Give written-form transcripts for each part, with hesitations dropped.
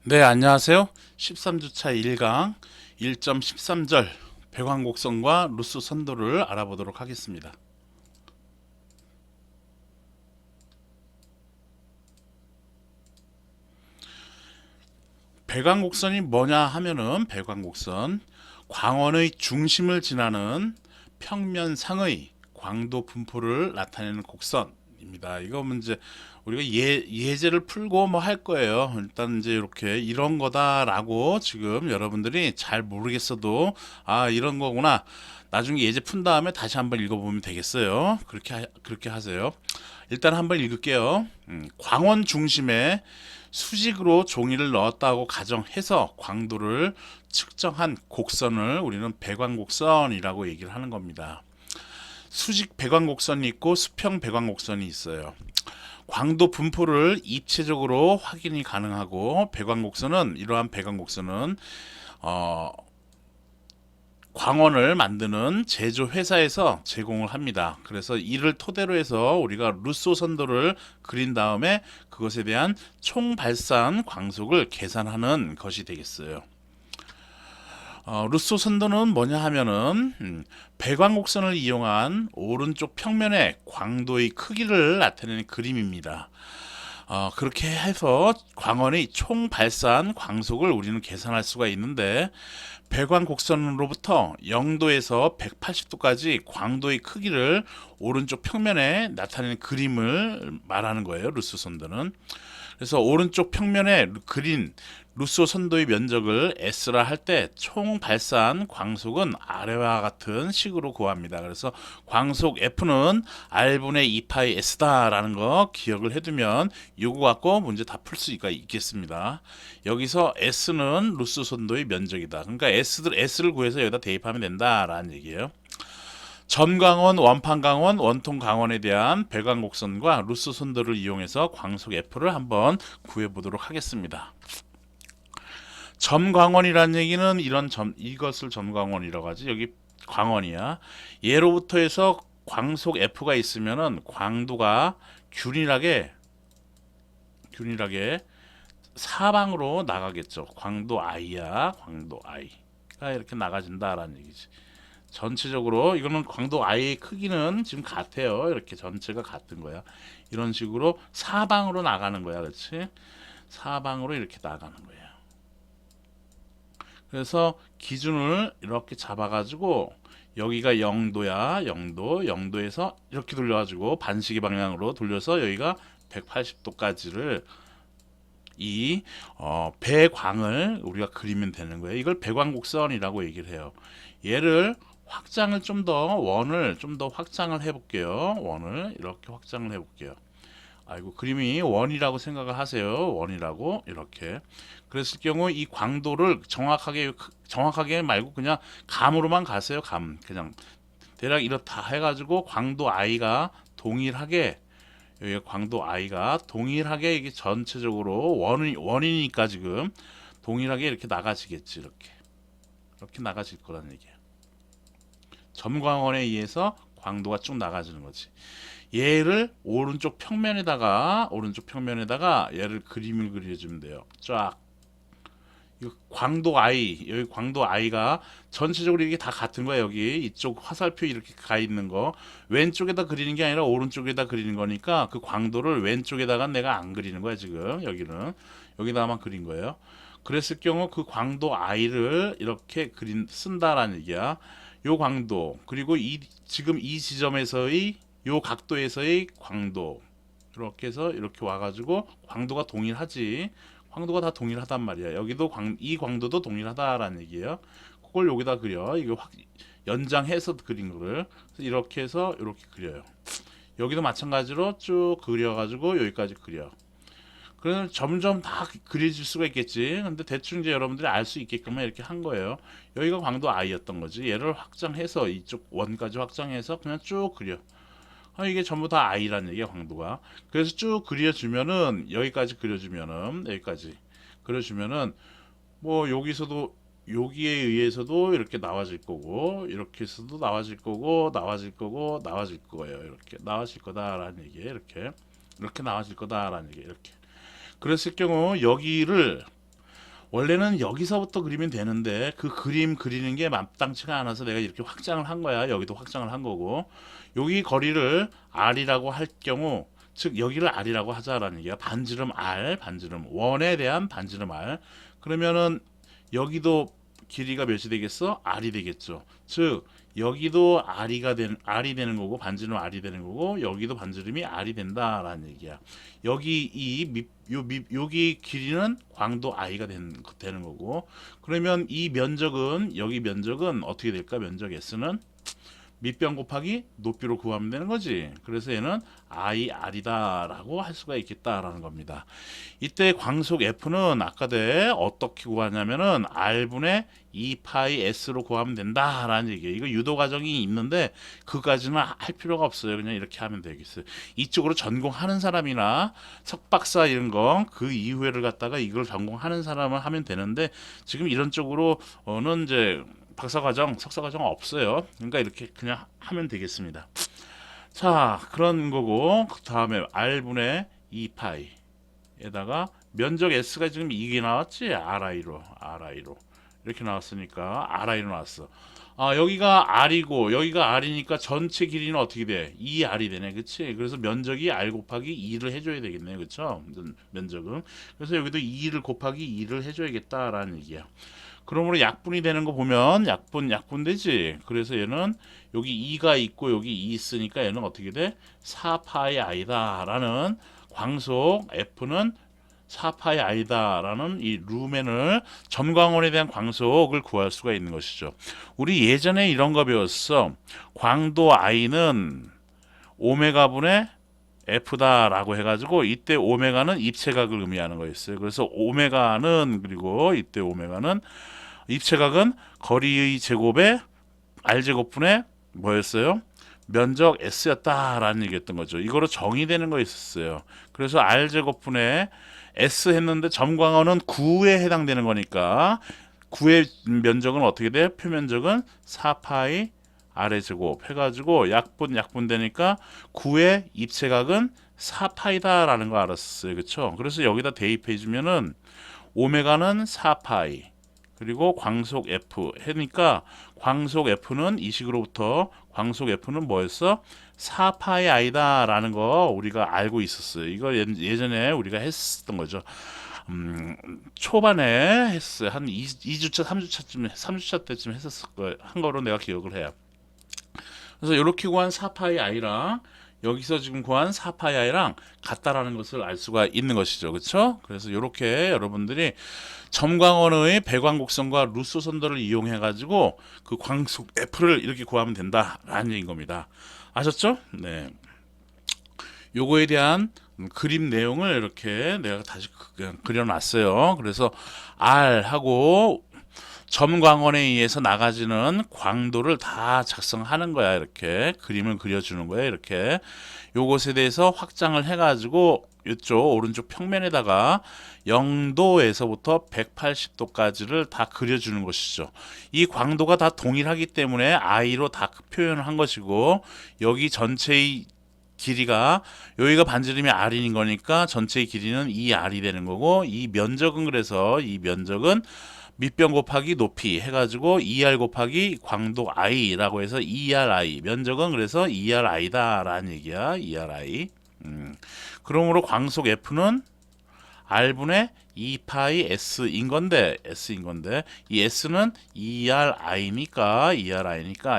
네, 안녕하세요. 13주차 1강 1.13절 배광곡선과 루스 선도를 알아보도록 하겠습니다. 배광곡선이 뭐냐 하면은 배광곡선 광원의 중심을 지나는 평면상의 광도 분포를 나타내는 곡선입니다. 이거 문제 우리가 예제를 풀고 뭐 할 거예요. 일단 이제 이렇게 이런 거다라고 지금 여러분들이 잘 모르겠어도 아 이런 거구나. 나중에 예제 푼 다음에 다시 한번 읽어보면 되겠어요. 그렇게 하세요. 일단 한번 읽을게요. 광원 중심에 수직으로 종이를 넣었다고 가정해서 광도를 측정한 곡선을 우리는 배광곡선이라고 얘기를 하는 겁니다. 수직 배광곡선이 있고 수평 배광곡선이 있어요. 광도 분포를 입체적으로 확인이 가능하고 배광곡선은 이러한 배광곡선은 어, 광원을 만드는 제조 회사에서 제공을 합니다. 그래서 이를 토대로 해서 우리가 루소 선도를 그린 다음에 그것에 대한 총 발산 광속을 계산하는 것이 되겠어요. 루소 선도는 뭐냐 하면은 배광곡선을 이용한 오른쪽 평면의 광도의 크기를 나타내는 그림입니다. 그렇게 해서 광원의 총 발산 광속을 우리는 계산할 수가 있는데 배광 곡선으로부터 0도에서 180도까지 광도의 크기를 오른쪽 평면에 나타내는 그림을 말하는 거예요. 루소 선도는. 그래서 오른쪽 평면에 그린 루소 선도의 면적을 S라 할 때 총 발산 광속은 아래와 같은 식으로 구합니다. 그래서 광속 F는 R분의 2파이 S다라는 거 기억을 해두면 이거 갖고 문제 다 풀 수가 있겠습니다. 여기서 S는 루소 선도의 면적이다. 그러니까 S를 구해서 여기다 대입하면 된다라는 얘기예요. 점광원, 원판광원, 원통광원에 대한 배광곡선과 루스 선도를 이용해서 광속 F를 한번 구해보도록 하겠습니다. 점광원이라는 얘기는 이것을 점광원이라고 하지. 여기 광원이야. 예로부터 해서 광속 F가 있으면은 광도가 균일하게 사방으로 나가겠죠. 광도 I야. 광도 I가 이렇게 나가진다라는 얘기지. 전체적으로 이거는 광도 I의 크기는 지금 같아요. 이렇게 전체가 같은 거야. 이런 식으로 사방으로 나가는 거야. 그렇지? 사방으로 이렇게 나가는 거야. 그래서 기준을 이렇게 잡아가지고 여기가 0도야. 0도에서 이렇게 돌려가지고 반시계 방향으로 돌려서 여기가 180도까지를 이 배광을 우리가 그리면 되는 거예요. 이걸 배광곡선이라고 얘기를 해요. 얘를 확장을 좀 더 원을 좀 더 확장을 해볼게요. 원을 이렇게 확장을 해볼게요. 아이고 그림이 원이라고 생각을 하세요. 원이라고 이렇게 그랬을 경우 이 광도를 정확하게 말고 그냥 감으로만 가세요. 감 그냥 대략 이렇다 해가지고 광도 I가 동일하게 여기 광도 I가 동일하게 이게 전체적으로 원이니까 지금 동일하게 이렇게 나가지겠지. 이렇게 나가질 거라는 얘기예요. 점광원에 의해서 광도가 쭉 나가지는 거지. 얘를 오른쪽 평면에다가 얘를 그림을 그려주면 돼요. 쫙 광도 I 여기 광도 I가 전체적으로 이게 다 같은 거야. 여기 이쪽 화살표 이렇게 가 있는 거 왼쪽에다 그리는 게 아니라 오른쪽에다 그리는 거니까 그 광도를 왼쪽에다가 내가 안 그리는 거야. 지금 여기다만 그린 거예요. 그랬을 경우 그 광도 I를 이렇게 쓴다라는 얘기야. 요 광도 그리고 지금 이 지점에서의 요 각도에서의 광도 이렇게 해서 이렇게 와가지고 광도가 동일하지. 광도가 다 동일하단 말이야. 여기도 이 광도도 동일하다라는 얘기예요. 그걸 여기다 그려. 이거 연장해서 그린 거를 이렇게 해서 이렇게 그려요. 여기도 마찬가지로 쭉 그려가지고 여기까지 그려. 그래서 점점 다 그려질 수가 있겠지. 근데 대충 이제 여러분들이 알 수 있게끔만 이렇게 한 거예요. 여기가 광도 I였던 거지. 얘를 확장해서 이쪽 원까지 확장해서 그냥 쭉 그려. 이게 전부 다 I라는 얘기야, 광도가. 그래서 쭉 그려주면은 여기까지 그려주면은 뭐 여기에 의해서도 이렇게 나와질 거고 이렇게 해서도 나와질 거고 나와질 거예요. 이렇게 나와질 거다라는 얘기예요. 이렇게 나와질 거다라는 얘기예요. 이렇게. 그랬을 경우 여기를 원래는 여기서부터 그리면 되는데 그 그림 그리는 게 마땅치가 않아서 내가 이렇게 확장을 한 거야. 여기도 확장을 한 거고 여기 거리를 R이라고 할 경우 즉 여기를 R이라고 하자라는 얘기야. 반지름 R, 반지름 원에 대한 반지름 R. 그러면은 여기도 길이가 몇이 되겠어? R이 되겠죠. 즉 여기도 R이 되는 거고 반지름 R이 되는 거고 여기도 반지름이 R이 된다라는 얘기야. 여기 여기 길이는 광도 I가 되는 거고 그러면 이 면적은 여기 면적은 어떻게 될까? 면적 S는 밑변 곱하기 높이로 구하면 되는 거지. 그래서 얘는 IR이다라고 할 수가 있겠다라는 겁니다. 이때 광속 F는 아까 때 어떻게 구하냐면은 R분의 2파이 S로 구하면 된다라는 얘기예요. 이거 유도 과정이 있는데 그까지는 할 필요가 없어요. 그냥 이렇게 하면 되겠어요. 이쪽으로 전공하는 사람이나 석박사 이런 거 그 이후에를 갖다가 이걸 전공하는 사람을 하면 되는데 지금 이런 쪽으로는 이제 박사과정, 석사과정 없어요. 그러니까 이렇게 그냥 하면 되겠습니다. 자, 그런 거고 그 다음에 R분의 2파이에다가 면적 S가 지금 이게 나왔지? RI로 이렇게 나왔으니까 RI로 나왔어. 아, 여기가 R이고 여기가 R이니까 전체 길이는 어떻게 돼? 2R이 되네. 그치? 그래서 면적이 R 곱하기 2를 해줘야 되겠네. 그쵸? 면적은. 그래서 여기도 2를 곱하기 2를 해줘야겠다라는 얘기야. 그러므로 약분이 되는 거 보면 약분 되지. 그래서 얘는 여기 2가 있고 여기 2 있으니까 얘는 어떻게 돼? 4파이 I다라는 광속 F는 4파이 I다라는 이 루멘을 점광원에 대한 광속을 구할 수가 있는 것이죠. 우리 예전에 이런 거 배웠어. 광도 I는 오메가분의 F다라고 해가지고 이때 오메가는 입체각을 의미하는 거였어요. 그래서 오메가는 그리고 이때 오메가는 입체각은 거리의 제곱에 R제곱분의 뭐였어요? 면적 S였다라는 얘기였던 거죠. 이거로 정의되는 거 있었어요. 그래서 R제곱분의 S 했는데 점광원은 9에 해당되는 거니까 9의 면적은 어떻게 돼? 표면적은 4파이 R의 제곱 해가지고 약분 되니까 9의 입체각은 4파이다라는 거 알았어요. 그쵸? 그래서 여기다 대입해 주면은 오메가는 4파이 그리고 광속 F 하니까 광속 F는 이 식으로부터 광속 F는 뭐였어? 4파이 I다라는 거 우리가 알고 있었어요. 이거 예전에 우리가 했었던 거죠. 초반에 했어요. 한 2주차, 3주차 때쯤 했었을 거예요. 한 거로 내가 기억을 해요. 그래서 이렇게 구한 4파이 I랑 여기서 지금 구한 4파이 I랑 같다라는 것을 알 수가 있는 것이죠. 그렇죠? 그래서 이렇게 여러분들이 점광원의 배광곡선과 루소 선도를 이용해 가지고 그 광속 F를 이렇게 구하면 된다라는 얘기인 겁니다. 아셨죠? 네. 요거에 대한 그림 내용을 이렇게 내가 다시 그려놨어요. 그래서 R하고 점광원에 의해서 나가지는 광도를 다 작성하는 거야. 이렇게 그림을 그려주는 거야. 이렇게 요것에 대해서 확장을 해가지고 이쪽 오른쪽 평면에다가 0도에서부터 180도까지를 다 그려주는 것이죠. 이 광도가 다 동일하기 때문에 I로 다 표현을 한 것이고 여기 전체의 길이가 여기가 반지름이 R인 거니까 전체의 길이는 2R이 되는 거고 이 면적은 그래서 이 면적은 밑변 곱하기 높이 해가지고 2R 곱하기 광도 I라고 해서 2RI 면적은 그래서 2RI다 라는 얘기야. 2RI 그러므로 광속 F는 R분의 2파이 S인 건데 이 S는 2RI니까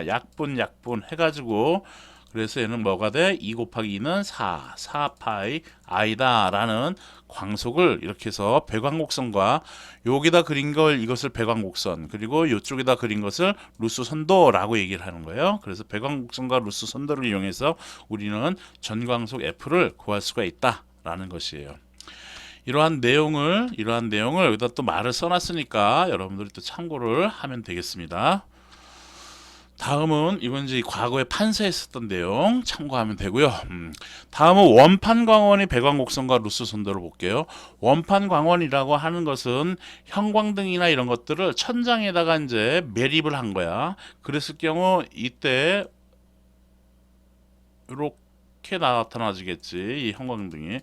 약분 해가지고 그래서 얘는 뭐가 돼? 2 곱하기 2는 4파이 I다라는 광속을 이렇게 해서 배광곡선과 여기다 그린 걸 이것을 배광곡선 그리고 이쪽에다 그린 것을 루스 선도라고 얘기를 하는 거예요. 그래서 배광곡선과 루스 선도를 이용해서 우리는 전광속 F를 구할 수가 있다라는 것이에요. 이러한 내용을 여기다 또 말을 써놨으니까 여러분들이 또 참고를 하면 되겠습니다. 다음은 이건 이제 과거에 판서했었던 내용 참고하면 되고요. 다음은 원판 광원의 배광곡선과 루스 선도를 볼게요. 원판 광원이라고 하는 것은 형광등이나 이런 것들을 천장에다가 이제 매립을 한 거야. 그랬을 경우 이때 이렇게 이렇게 나타나지겠지. 이 형광등이.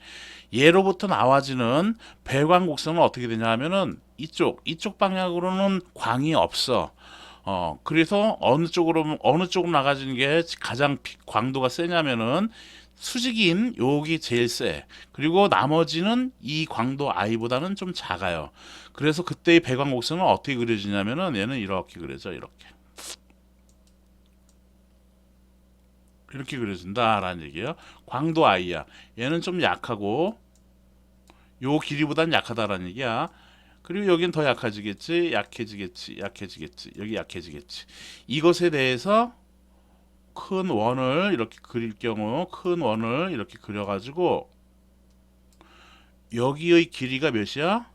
예로부터 나와지는 배광곡선은 어떻게 되냐 하면은 이쪽 방향으로는 광이 없어. 그래서 어느 쪽으로 나가지는 게 가장 광도가 세냐면은 수직인 여기 제일 세. 그리고 나머지는 이 광도 I보다는 좀 작아요. 그래서 그때의 배광곡선은 어떻게 그려지냐면은 얘는 이렇게 그려져. 이렇게 그려진다라는 얘기예요. 광도 I야. 얘는 좀 약하고 요 길이보단 약하다라는 얘기야. 그리고 여긴 더 약해지겠지, 약해지겠지, 여기 약해지겠지. 이것에 대해서 큰 원을 이렇게 그릴 경우 큰 원을 이렇게 그려가지고 여기의 길이가 몇이야?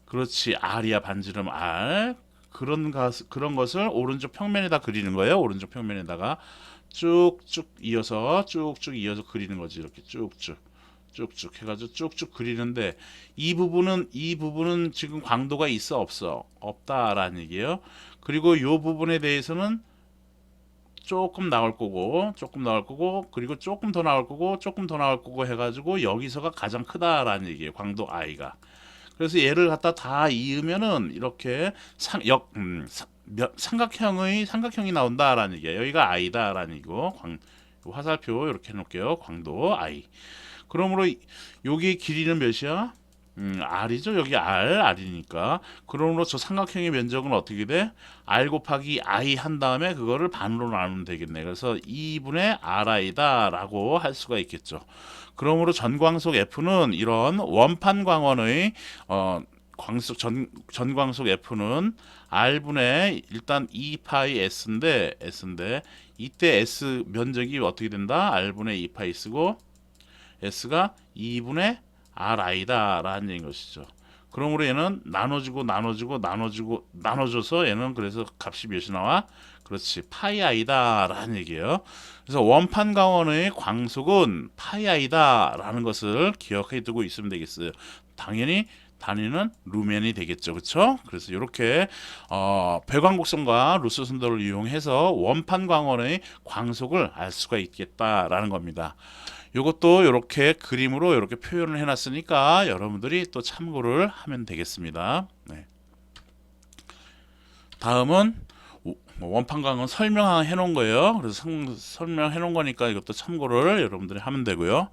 그렇지, R이야. 반지름 R. 그런 것을 오른쪽 평면에다 그리는 거예요. 오른쪽 평면에다가 쭉쭉 이어서 그리는 거지. 이렇게 쭉쭉 해가지고 쭉쭉 그리는데 이 부분은 지금 광도가 있어 없어? 없다라는 얘기예요. 그리고 이 부분에 대해서는 조금 나올 거고 그리고 조금 더 나올 거고 해가지고 여기서가 가장 크다라는 얘기예요. 광도 I가. 그래서 얘를 갖다 다 이으면은 이렇게 삼각형이 나온다라는 얘기예요. 여기가 I다라는 얘기고 화살표 이렇게 해놓을게요. 광도 I. 그러므로 여기 길이는 몇이야? R이죠. 여기 R이니까. 그러므로 저 삼각형의 면적은 어떻게 돼? R 곱하기 I 한 다음에 그거를 반으로 나누면 되겠네. 그래서 2분의 RI다라고 할 수가 있겠죠. 그러므로 전광속 F는 이런 원판 광원의 전광속 F는 R분의 일단 2파이 S인데 이때 S 면적이 어떻게 된다? R분의 2파이 쓰고 S가 2분의 RI다라는 얘기인 것이죠. 그러므로 얘는 나눠줘서 얘는 그래서 값이 몇이 나와? 그렇지, 파이 I다라는 얘기예요. 그래서 원판 강원의 광속은 파이 I다라는 것을 기억해 두고 있으면 되겠어요. 당연히 단위는 루멘이 되겠죠, 그렇죠? 그래서 이렇게 배광곡선과 루스 순도를 이용해서 원판 광원의 광속을 알 수가 있겠다라는 겁니다. 이것도 이렇게 그림으로 이렇게 표현을 해놨으니까 여러분들이 또 참고를 하면 되겠습니다. 네. 다음은 원판광원 설명해 놓은 거예요. 그래서 설명해 놓은 거니까 이것도 참고를 여러분들이 하면 되고요.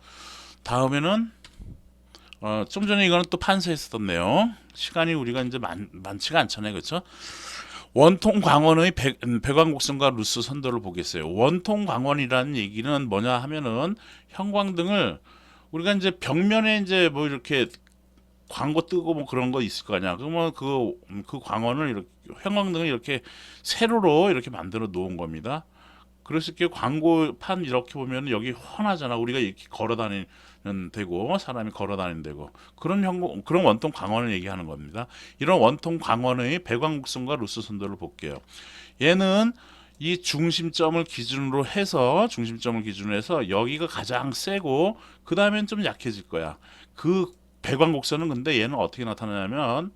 다음에는 좀 전에 이거는 또 판서했었던 내용. 시간이 우리가 이제 많지가 않잖아요, 그렇죠? 원통 광원의 배광곡선과 루스 선도를 보겠어요. 원통 광원이라는 얘기는 뭐냐 하면은 형광등을 우리가 이제 벽면에 이제 뭐 이렇게 광고 뜨고 뭐 그런 거 있을 거 아니야. 그러면 그 광원을 이렇게 형광등을 이렇게 세로로 이렇게 만들어 놓은 겁니다. 그랬을 때 광고판 이렇게 보면 여기 훤하잖아. 우리가 이렇게 걸어 다니는 되고 사람이 걸어 다니는 되고 그런 원통 광원을 얘기하는 겁니다. 이런 원통 광원의 배광곡선과 루스 선도를 볼게요. 얘는 이 중심점을 기준으로 해서 여기가 가장 세고 그 다음엔 좀 약해질 거야. 그 배광곡선은 근데 얘는 어떻게 나타나냐면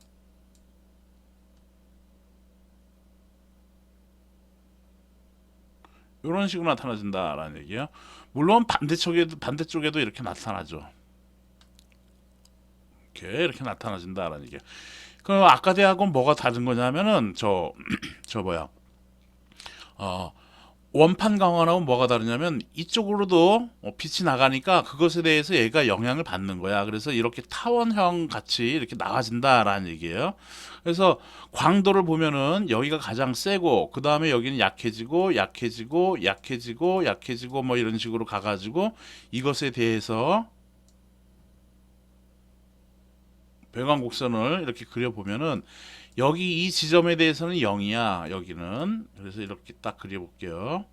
이런 식으로 나타나진다라는 얘기예요. 물론 반대쪽에도 이렇게 나타나죠. 이렇게 나타나진다라는 얘기예요. 그럼 아까 대하고 뭐가 다른 거냐면은 저 뭐야? 원판 강원하고 뭐가 다르냐면 이쪽으로도 빛이 나가니까 그것에 대해서 얘가 영향을 받는 거야. 그래서 이렇게 타원형 같이 이렇게 나와진다라는 얘기예요. 그래서 광도를 보면은 여기가 가장 세고 그 다음에 여기는 약해지고 뭐 이런 식으로 가가지고 이것에 대해서 배광곡선을 이렇게 그려보면은 여기 이 지점에 대해서는 0이야. 여기는. 그래서 이렇게 딱 그려볼게요.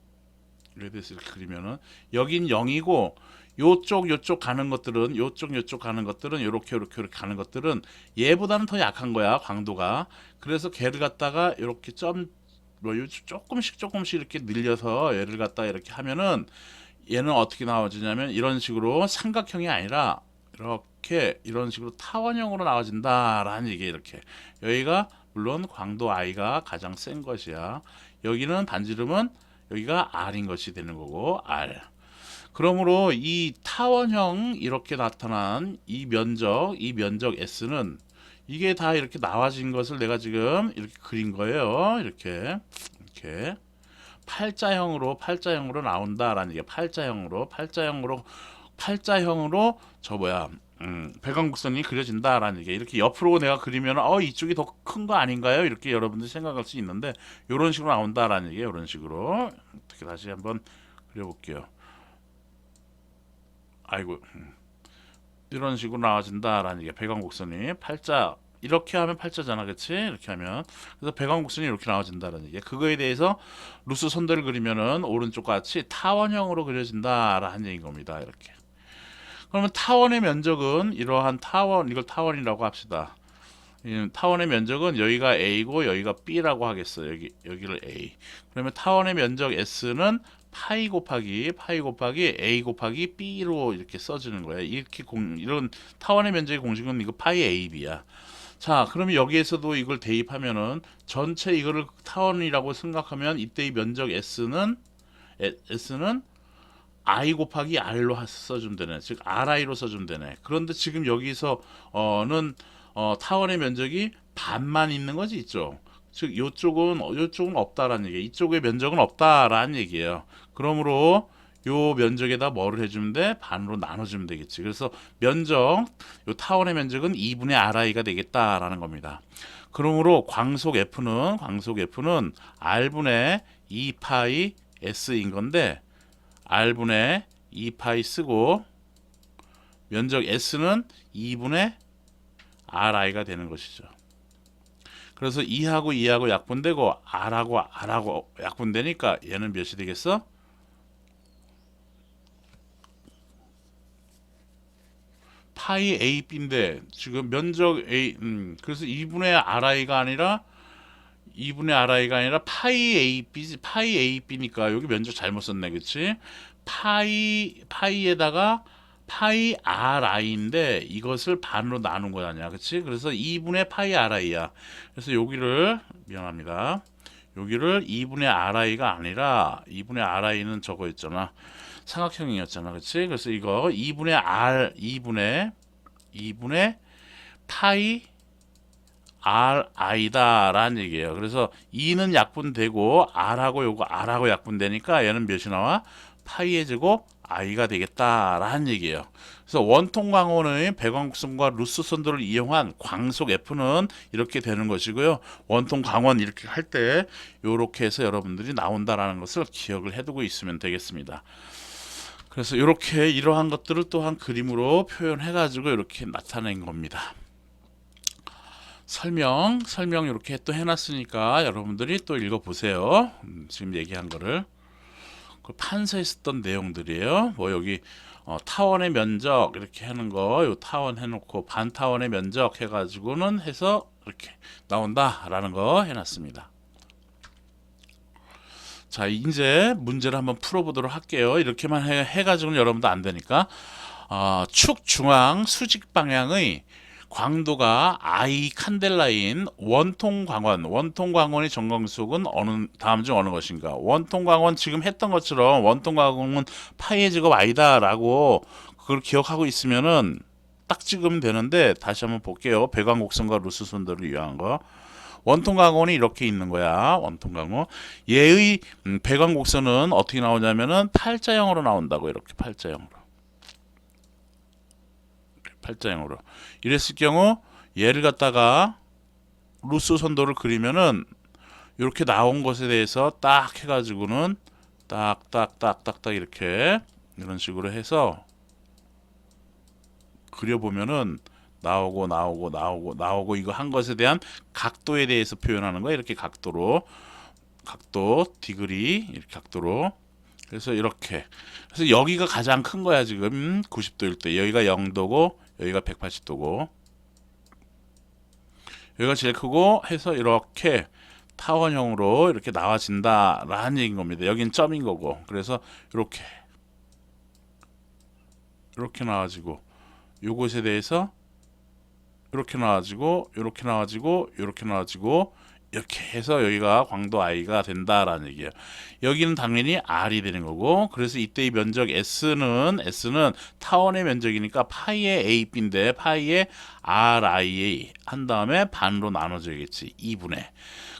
이렇게 돼서 이렇게 그리면은 여긴 0이고 요쪽 가는 것들은 요쪽 가는 것들은 이렇게 가는 것들은 얘보다는 더 약한 거야. 광도가. 그래서 걔를 갖다가 이렇게 조금씩 이렇게 늘려서 얘를 갖다가 이렇게 하면은 얘는 어떻게 나와지냐면 이런 식으로 삼각형이 아니라 이런 식으로 타원형으로 나와진다라는 얘기. 이렇게 여기가 물론 광도 I가 가장 센 것이야. 여기는 반지름은 여기가 R인 것이 되는 거고 R. 그러므로 이 타원형 이렇게 나타난 이 면적 S는 이게 다 이렇게 나와진 것을 내가 지금 이렇게 그린 거예요. 이렇게 팔자형으로 나온다라는 게 팔자형으로 저 뭐야 백왕곡선이 그려진다라는 게 이렇게 옆으로 내가 그리면 이쪽이 더 큰 거 아닌가요? 이렇게 여러분들이 생각할 수 있는데 이런 식으로 나온다라는 게 이런 식으로 어떻게 다시 한번 그려볼게요. 아이고 이런 식으로 나와진다라는 게 백왕곡선이 팔자 이렇게 하면 팔자잖아, 그치? 이렇게 하면 그래서 백왕곡선이 이렇게 나와진다라는 게 그거에 대해서 루스 선들을 그리면은 오른쪽 같이 타원형으로 그려진다라는 얘기인 겁니다. 이렇게. 그러면 타원의 면적은 이러한 타원 이걸 타원이라고 합시다. 이 타원의 면적은 여기가 A고 여기가 B라고 하겠어요. 여기를 A. 그러면 타원의 면적 S는 파이 곱하기 A 곱하기 B로 이렇게 써주는 거예요. 이런 타원의 면적의 공식은 이거 파이 AB야. 자, 그러면 여기에서도 이걸 대입하면은 전체 이거를 타원이라고 생각하면 이때의 면적 S는 I 곱하기 R로 써주면 되네. 즉 RI로 써주면 되네. 그런데 지금 여기서는 타원의 면적이 반만 있는 거지 있죠. 즉 요쪽은 없다라는 얘기예요. 이쪽의 면적은 없다라는 얘기예요. 그러므로 요 면적에다 뭐를 해주면 돼? 반으로 나눠주면 되겠지. 그래서 요 타원의 면적은 2분의 RI가 되겠다라는 겁니다. 그러므로 광속 F는 R분의 2파이 S인 건데 R분의 2파이 쓰고 면적 S는 2분의 RI가 되는 것이죠. 그래서 2하고 약분되고 R하고 약분되니까 얘는 몇이 되겠어? 파이 AB인데 지금 면적 A 그래서 2분의 RI가 아니라 파이 AB니까 여기 면적 잘못 썼네. 그치? 파이에다가 파이 RI인데 이것을 반으로 나눈 거 아니야. 그치? 그래서 2분의 파이 RI야. 그래서 미안합니다. 여기를 2분의 RI가 아니라 2분의 RI는 저거 있잖아. 삼각형이었잖아. 그치? 그래서 이거 2분의 파이 RI다라는 얘기예요. 그래서 2는 약분되고 R하고 약분되니까 얘는 몇이 나와? 파이의 제곱 I가 되겠다라는 얘기예요. 그래서 원통 광원의 백왕곡선과 루스 선도를 이용한 광속 F는 이렇게 되는 것이고요. 원통 광원 이렇게 할 때 이렇게 해서 여러분들이 나온다라는 것을 기억을 해두고 있으면 되겠습니다. 그래서 이러한 것들을 또한 그림으로 표현해가지고 이렇게 나타낸 겁니다. 설명 이렇게 또 해놨으니까 여러분들이 또 읽어보세요. 지금 얘기한 거를 판서했었던 내용들이에요. 뭐 여기 타원의 면적 이렇게 하는 거, 요 타원 해놓고 반타원의 면적 해가지고는 해서 이렇게 나온다라는 거 해놨습니다. 자, 이제 문제를 한번 풀어보도록 할게요. 이렇게만 해가지고는 여러분도 안 되니까 축 중앙 수직 방향의 광도가 I 칸델라인 원통 광원의 정광속은 다음 중 어느 것인가? 원통 광원 지금 했던 것처럼 원통 광원은 파이의 제곱 I다라고 그걸 기억하고 있으면은 딱 찍으면 되는데 다시 한번 볼게요. 백왕곡선과 루스 선도를 이용한 거. 원통 광원이 이렇게 있는 거야. 원통 광원. 얘의 백왕곡선은 어떻게 나오냐면은 팔자형으로 나온다고. 이렇게 팔자형으로 이랬을 경우 얘를 갖다가 루스 선도를 그리면은 이렇게 나온 것에 대해서 딱 해가지고는 딱딱딱딱딱 이렇게 이런 식으로 해서 그려보면은 나오고 이거 한 것에 대한 각도에 대해서 표현하는 거야. 이렇게 각도 디그리 이렇게 각도로. 그래서 이렇게 그래서 여기가 가장 큰 거야. 지금 90도일 때 여기가 0도고 여기가 180도고 여기가 제일 크고 해서 이렇게 타원형으로 이렇게 나와진다라는 얘기인 겁니다. 여긴 점인 거고 그래서 이렇게 나와지고 요것에 대해서 이렇게 나와지고 이렇게 해서 여기가 광도 i가 된다라는 얘기예요. 여기는 당연히 r이 되는 거고, 그래서 이때 이 면적 s는 타원의 면적이니까 파이의 ab인데 파이의 ri 한 다음에 반으로 나눠줘야겠지. 2분의.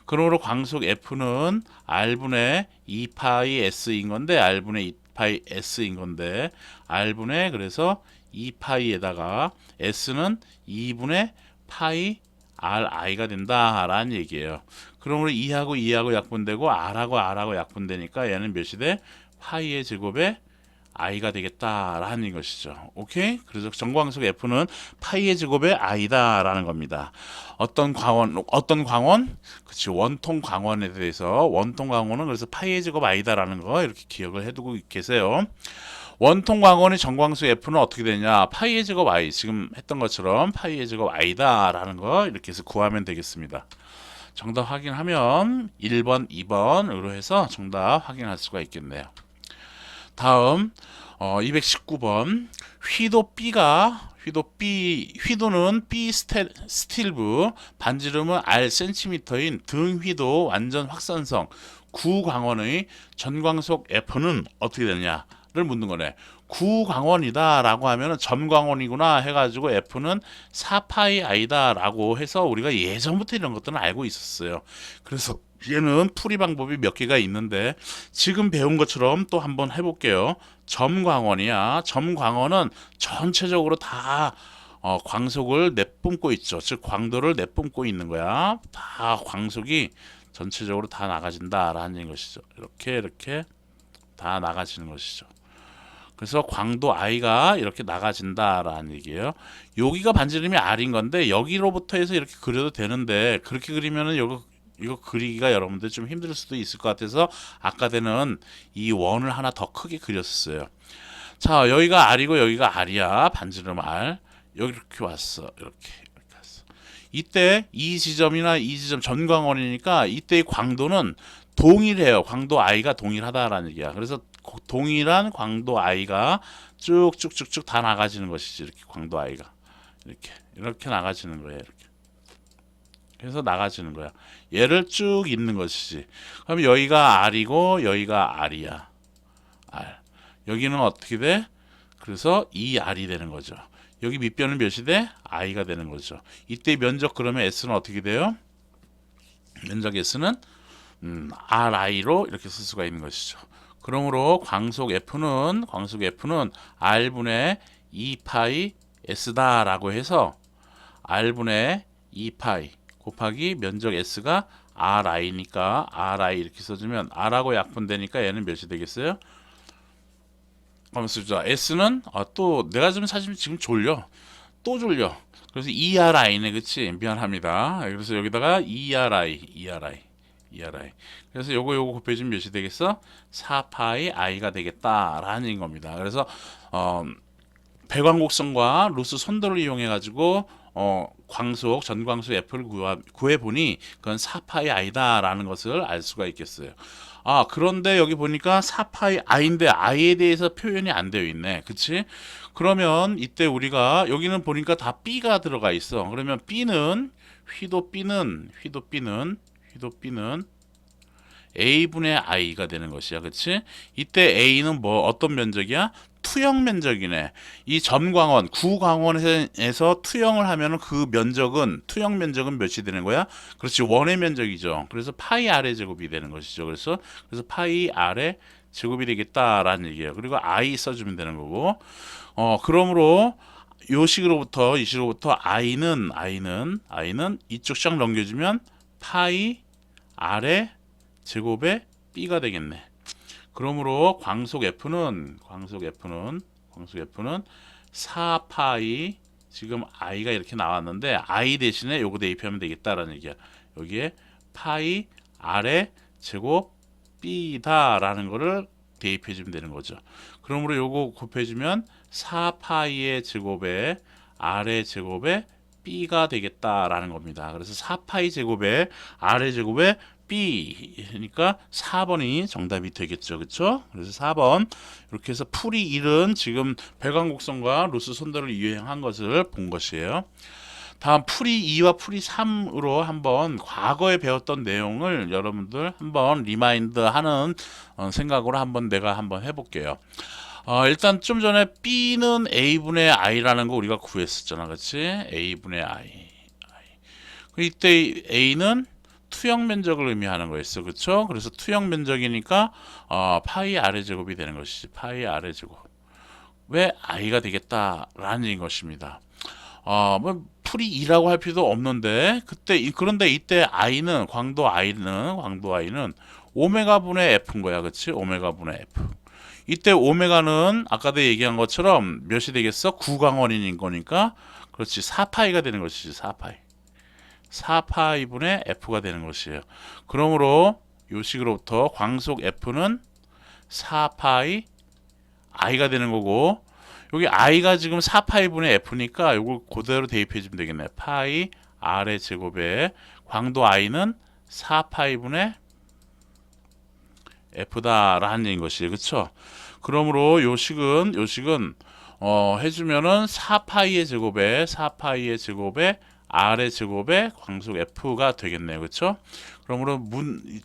그러므로 광속 f는 r분의 2파이 s인 건데 r분의 2파이 s인 건데 r분의 그래서 2파이에다가 s는 2분의 파이 ri가 된다라는 얘기예요. 그러므로 2하고 약분되고 r하고 약분되니까 얘는 몇이 돼? 파이의 제곱에 i가 되겠다라는 것이죠. 오케이? 그래서 정광석 f는 파이의 제곱에 i다라는 겁니다. 어떤 광원? 그치, 원통 광원에 대해서 원통 광원은 그래서 파이의 제곱 i다라는 거 이렇게 기억을 해두고 계세요. 원통 광원의 정광수 f는 어떻게 되냐? 파이의 제곱 i, 지금 했던 것처럼 파이의 제곱 i다라는 거 이렇게 해서 구하면 되겠습니다. 정답 확인하면 1번, 2번으로 해서 정답 확인할 수가 있겠네요. 다음 219번 휘도는 B 스틸브, 반지름은 R 센티미터인 등 휘도 완전 확산성 구광원의 전광속 F는 어떻게 되느냐를 묻는 거네. 구광원이다 라고 하면 점광원이구나 해가지고 F는 4파이 I다 라고 해서 우리가 예전부터 이런 것들은 알고 있었어요. 그래서 얘는 풀이 방법이 몇 개가 있는데 지금 배운 것처럼 또 한번 해볼게요. 점광원이야. 점광원은 전체적으로 다 광속을 내뿜고 있죠. 즉 광도를 내뿜고 있는 거야. 다 광속이 전체적으로 다 나가진다라는 것이죠. 이렇게 다 나가지는 것이죠. 그래서 광도 i가 이렇게 나가진다라는 얘기예요. 여기가 반지름이 r인 건데 여기로부터 해서 이렇게 그려도 되는데 그렇게 그리면은 이거 그리기가 여러분들 좀 힘들 수도 있을 것 같아서 아까 때는 이 원을 하나 더 크게 그렸어요. 자, 여기가 r이고 여기가 r이야. 반지름 r. 여기 이렇게 왔어. 이렇게 왔어. 이때 이 지점이나 이 지점 전광원이니까 이때의 광도는 동일해요. 광도 i가 동일하다라는 얘기야. 그래서 동일한 광도 i가 쭉쭉쭉쭉 다 나가지는 것이지. 이렇게 광도 i가 이렇게 나가지는 거예요. 이렇게. 그래서 나가지는 거야. 얘를 쭉 잇는 것이지. 그럼 여기가 r이고 여기가 r이야. r. 여기는 어떻게 돼? 그래서 2r이 되는 거죠. 여기 밑변은 몇이 돼? i가 되는 거죠. 이때 면적 그러면 s는 어떻게 돼요? 면적 s는 ri로 이렇게 쓸 수가 있는 것이죠. 그러므로 광속 f는 r분의 2파이 s다라고 해서 r분의 2파이 곱하기 면적 s가 ri니까 ri 이렇게 써주면 r하고 약분되니까 얘는 몇이 되겠어요? 쓰자. s는 또 내가 좀 사실 지금 졸려. 또 졸려. 그래서 ERI네, 그치? 미안합니다. 그래서 여기다가 ERI. 그래서 요거 곱해주면 몇이 되겠어? 4파이 i가 되겠다라는 겁니다. 그래서 배광곡선과 루스 손도를 이용해 가지고 광속 전광속 f를 구해 보니 그건 4파이 i다라는 것을 알 수가 있겠어요. 그런데 여기 보니까 4파이 i인데 i에 대해서 표현이 안 되어 있네. 그치? 그러면 이때 우리가 여기는 보니까 다 b가 들어가 있어. 그러면 휘도 b는 a분의 i가 되는 것이야. 그치? 이때 a는 어떤 면적이야? 투영 면적이네. 이 점광원, 구광원에서 투영을 하면은 그 면적은, 투영 면적은 몇이 되는 거야? 그렇지, 원의 면적이죠. 그래서 파이 r의 제곱이 되는 것이죠. 그래서 파이 r의 제곱이 되겠다라는 얘기예요. 그리고 i 써주면 되는 거고. 그러므로 이 식으로부터 i는 이쪽 쫙 넘겨주면 파이 r의 제곱의 b가 되겠네. 그러므로 광속 F는 4파이, 지금 i가 이렇게 나왔는데 i 대신에 요거 대입하면 되겠다라는 얘기야. 여기에 파이 r의 제곱 b다라는 거를 대입해 주면 되는 거죠. 그러므로 요거 곱해주면 4파이의 제곱에 r의 제곱에 b가 되겠다라는 겁니다. 그래서 4파이 제곱에 r의 제곱에 B니까 4번이 정답이 되겠죠. 그렇죠? 그래서 4번 이렇게 해서 풀이 1은 지금 배광곡선과 루스 손도를 이용한 것을 본 것이에요. 다음 풀이 2와 풀이 3으로 한번 과거에 배웠던 내용을 여러분들 한번 리마인드 하는 생각으로 한번 내가 한번 해볼게요. 일단 좀 전에 B는 A분의 I라는 거 우리가 구했었잖아. 그치? A분의 I. 이때 A는 투영 면적을 의미하는 거였어. 그쵸? 그래서 투영 면적이니까 파이 아래 제곱이 되는 것이지. 파이 아래 제곱. 왜 I가 되겠다라는 것입니다. 뭐 풀이 2라고 할 필요도 없는데 그런데 이때 광도 I는 오메가 분의 F인 거야. 그치? 오메가 분의 F. 이때 오메가는 아까도 얘기한 것처럼 몇이 되겠어? 9광원인 거니까 그렇지 4파이가 되는 것이지 4파이 4파이분의 F가 되는 것이에요. 그러므로 이 식으로부터 광속 F는 4파이 I가 되는 거고 여기 I가 지금 4파이분의 F니까 이걸 그대로 대입해 주면 되겠네. 파이 R의 제곱에 광도 I는 4파이분의 F다라는 것이에요. 그쵸? 그러므로 요식은 해주면은 4파이의 제곱에 R의 제곱에 광속 F가 되겠네요. 그쵸? 그러므로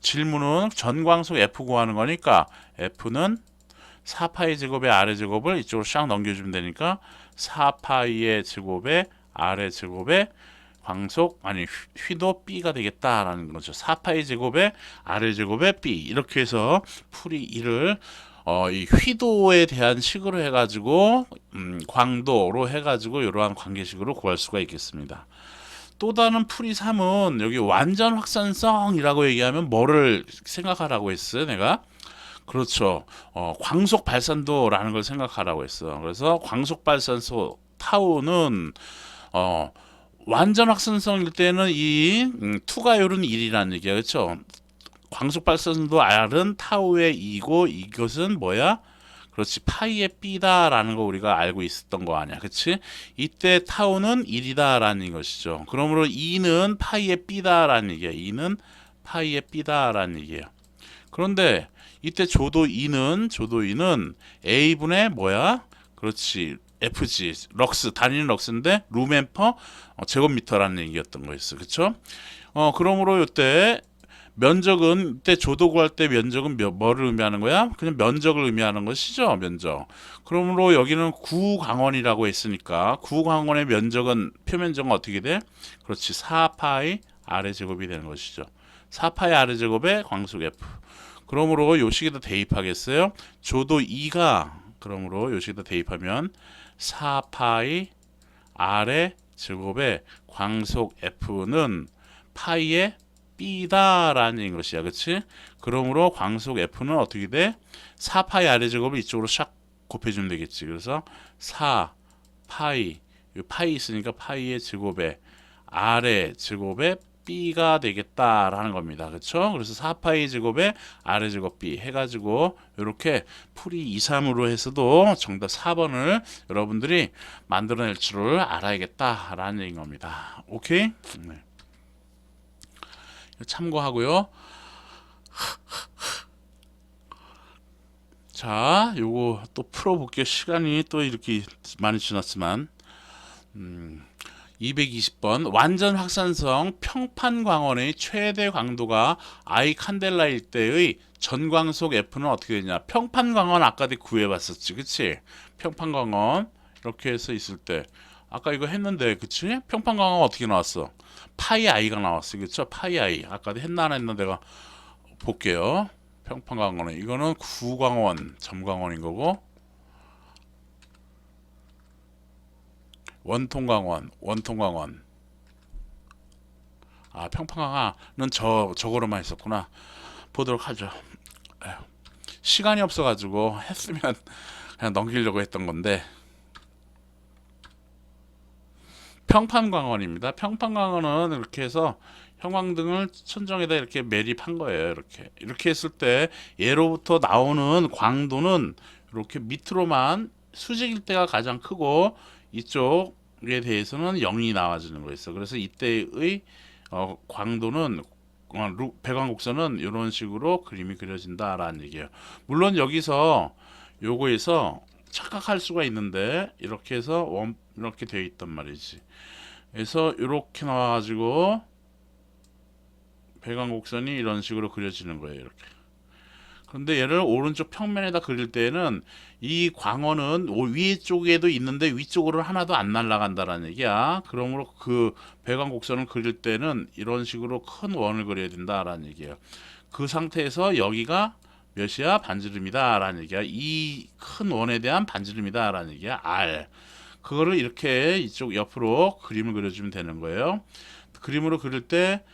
질문은 전광속 F 구하는 거니까 F는 4파이 제곱에 R의 제곱을 이쪽으로 샥 넘겨주면 되니까 4파이의 제곱에 R의 제곱에 광속 휘도 B가 되겠다라는 거죠. 4파이 제곱에 R의 제곱에 B 이렇게 해서 풀이 1을 이 휘도에 대한 식으로 해가지고 광도로 해가지고 이러한 관계식으로 구할 수가 있겠습니다. 또 다른 풀이 3은 여기 완전 확산성이라고 얘기하면 뭐를 생각하라고 했어요, 내가? 그렇죠. 광속 발산도라는 걸 생각하라고 했어. 그래서 광속 발산소 타우는 완전 확산성일 때는 이 투가율은 1이라는 얘기야. 그렇죠? 광속 발산도 R은 타우의 2고 이것은 뭐야? 그렇지 파이의 B다라는 거 우리가 알고 있었던 거 아니야. 그치? 이때 타우는 1이다라는 것이죠. 그러므로 2는 파이의 B다라는 얘기야. 2는 파이의 B다라는 얘기예요. 그런데 이때 조도 2는 A분의 뭐야? 그렇지 FG 럭스 단위는 럭스인데 룸앰퍼 제곱미터라는 얘기였던 거였어. 그쵸? 그러므로 이때 면적은 이때 조도 구할 때 면적은 뭐를 의미하는 거야? 그냥 면적을 의미하는 것이죠. 면적. 그러므로 여기는 9광원이라고 했으니까 9광원의 면적은 표면적은 어떻게 돼? 그렇지 4파이 R의 제곱이 되는 것이죠. 4파이 R의 제곱에 광속 F. 그러므로 요 식에다 대입하겠어요. 조도 2가 그러므로 요 식에다 대입하면 4파이 R의 제곱에 광속 F는 파이의 B다라는 것이야. 그치? 그러므로 광속 F는 어떻게 돼? 4파이 R의 제곱을 이쪽으로 샥 곱해주면 되겠지. 그래서 4파이 파이 있으니까 파이의 제곱에 R의 제곱에 B가 되겠다라는 겁니다. 그렇죠? 그래서 4파이 제곱에 R의 제곱 B 해가지고 이렇게 풀이 2, 3으로 해서도 정답 4번을 여러분들이 만들어낼 줄을 알아야겠다라는 얘기인 겁니다. 오케이? 네. 참고하고요. 자, 요거 또 풀어볼게요. 시간이 또 이렇게 많이 지났지만 220번 완전 확산성 평판광원의 최대 광도가 I 칸델라일 때의 전광속 F는 어떻게 되냐. 평판광원 아까도 구해봤었지. 그치? 평판광원 이렇게 해서 있을 때 아까 이거 했는데 그치? 평판광원 어떻게 나왔어? 파이 I가 나왔어. 그쵸? 파이 I 아까도 했나 안 했나 내가 볼게요. 평판광원은 이거는 구광원 점광원인 거고 원통광원 평판광원은 저거로만 했었구나. 보도록 하죠. 에휴, 시간이 없어가지고 했으면 그냥 넘기려고 했던 건데 평판광원입니다. 평판광원은 이렇게 해서 형광등을 천정에다 이렇게 매립한 거예요. 이렇게 했을 때 얘로부터 나오는 광도는 이렇게 밑으로만 수직일 때가 가장 크고 이쪽에 대해서는 0이 나와주는 거였어. 그래서 이때의 광도는 배광곡선은 이런 식으로 그림이 그려진다라는 얘기예요. 물론 여기서 요거에서 착각할 수가 있는데 이렇게 해서 이렇게 되어 있단 말이지. 에서 이렇게 나와가지고 배관 곡선이 이런 식으로 그려지는 거예요. 이렇게. 그런데 얘를 오른쪽 평면에다 그릴 때는 이 광원은 위쪽에도 있는데 위쪽으로 하나도 안 날아간다라는 얘기야. 그러므로 그 배관 곡선을 그릴 때는 이런 식으로 큰 원을 그려야 된다라는 얘기예요. 그 상태에서 여기가 몇이야? 반지름이다 라는 얘기야. 이 큰 원에 대한 반지름이다 라는 얘기야. R. 그거를 이렇게 이쪽 옆으로 그림을 그려주면 되는 거예요. 그림으로 그릴 때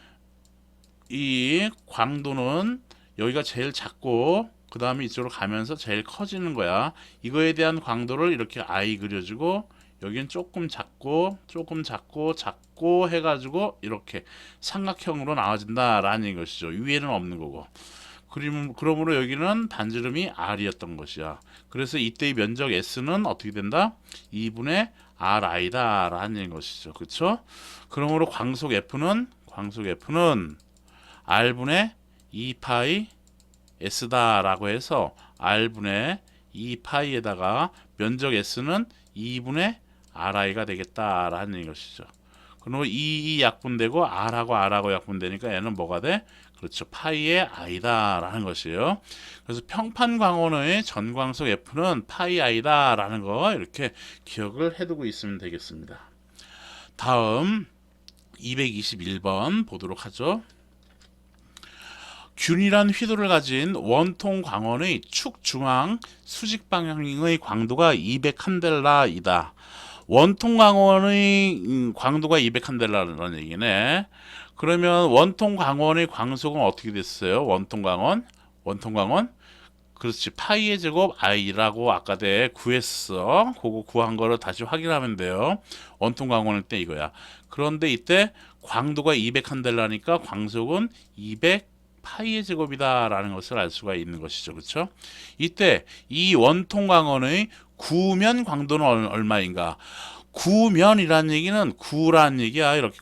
이 광도는 여기가 제일 작고 그 다음에 이쪽으로 가면서 제일 커지는 거야. 이거에 대한 광도를 이렇게 I 그려주고 여기는 조금 작고 조금 작고 작고 해가지고 이렇게 삼각형으로 나와진다라는 것이죠. 위에는 없는 거고. 그러므로 여기는 반지름이 R이었던 것이야. 그래서 이때의 면적 S는 어떻게 된다? 2분의 RI다 라는 것이죠. 그렇죠? 그러므로 광속 F는 R분의 2파이 S다 라고 해서 R분의 2파이에다가 면적 S는 2분의 RI가 되겠다라는 것이죠. 그리고 이 약분되고 R하고 약분되니까 얘는 뭐가 돼? 그렇죠. 파이의 I다 라는 것이에요. 그래서 평판 광원의 전광속 F는 파이 I다 라는 거 이렇게 기억을 해두고 있으면 되겠습니다. 다음 221번 보도록 하죠. 균일한 휘도를 가진 원통 광원의 축 중앙 수직 방향의 광도가 200칸델라이다. 원통 광원의 광도가 200칸델라라는 얘기네. 그러면 원통 광원의 광속은 어떻게 됐어요? 원통 광원? 그렇지. 파이의 제곱 i라고 아까 내 구했어. 그거 구한 거를 다시 확인하면 돼요. 원통 광원일 때 이거야. 그런데 이때 광도가 200칸델라니까 광속은 200 파이의 제곱이다라는 것을 알 수가 있는 것이죠. 그렇죠? 이때 이 원통 광원의 구면 광도는 얼마인가? 구면이라는 얘기는 구라는 얘기야. 이렇게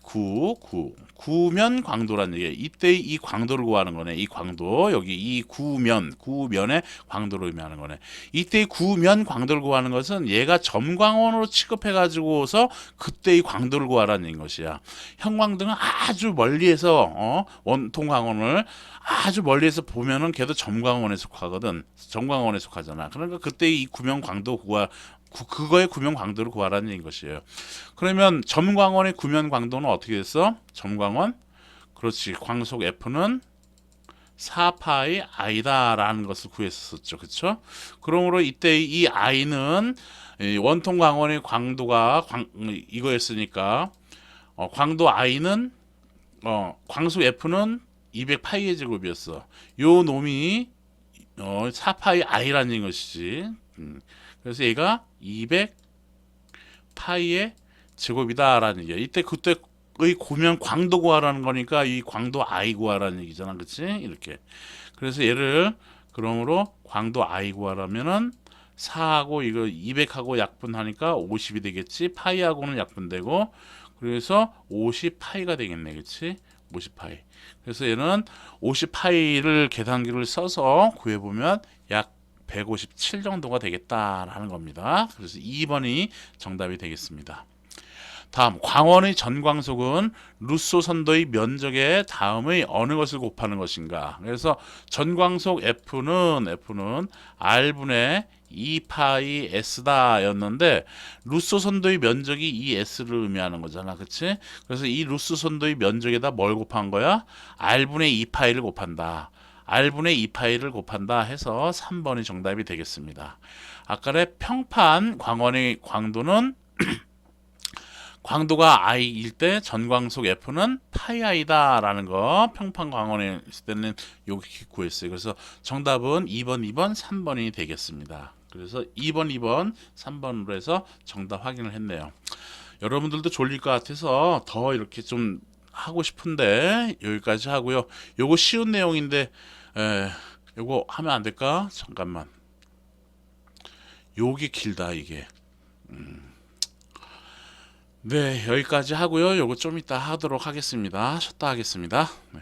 구면 광도라는 얘기야. 이때 이 광도를 구하는 거네. 이 광도 여기 이 구면의 광도를 의미하는 거네. 이때 구면 광도를 구하는 것은 얘가 점광원으로 취급해 가지고서 그때 이 광도를 구하라는 것이야. 형광등은 아주 멀리에서 원통 광원을 아주 멀리에서 보면은 걔도 점광원에 속하거든. 점광원에 속하잖아. 그러니까 그때 이 구면 광도 그거의 구면 광도를 구하라는 것이에요. 그러면 점광원의 구면 광도는 어떻게 됐어? 점광원 그렇지. 광속 F는 4파이 I다라는 것을 구했었죠. 그렇죠? 그러므로 이때 이 I는 원통 광원의 광도가 이거였으니까 광도 I는 광속 F는 200파이의 제곱이었어. 요 놈이 4파이 I라는 것이지. 그래서 얘가 200파이의 제곱이다라는 얘기야. 이때 그때의 구면 광도 구하라는 거니까 이 광도 I 구하라는 얘기잖아. 그치? 이렇게. 그래서 얘를 그러므로 광도 I 구하라면은 4하고 이거 200하고 약분하니까 50이 되겠지. 파이하고는 약분되고 그래서 50파이가 되겠네. 그치? 50파이. 그래서 얘는 50파이를 계산기를 써서 구해보면 약 157 정도가 되겠다라는 겁니다. 그래서 2번이 정답이 되겠습니다. 다음 광원의 전광속은 루소 선도의 면적의 다음의 어느 것을 곱하는 것인가? 그래서 전광속 F는 R분의 2파이 S다 였는데 루소 선도의 면적이 이 S를 의미하는 거잖아. 그치? 그래서 이 루소 선도의 면적에다 뭘 곱한 거야? R분의 2파이를 곱한다. R분의 2파이를 곱한다 해서 3번이 정답이 되겠습니다. 아까의 평판 광원의 광도는 광도가 i일 때 전광속 F는 파이 i다 라는 거 평판 광원에 있을 때는 여기 구했어요. 그래서 정답은 2번, 3번이 되겠습니다. 그래서 2번, 3번으로 해서 정답 확인을 했네요. 여러분들도 졸릴 것 같아서 더 이렇게 좀 하고 싶은데 여기까지 하고요. 요거 쉬운 내용인데 요거 하면 안 될까? 잠깐만. 요게 길다 이게. 네, 여기까지 하고요. 요거 좀 이따 하도록 하겠습니다. 쉬었다 하겠습니다. 네.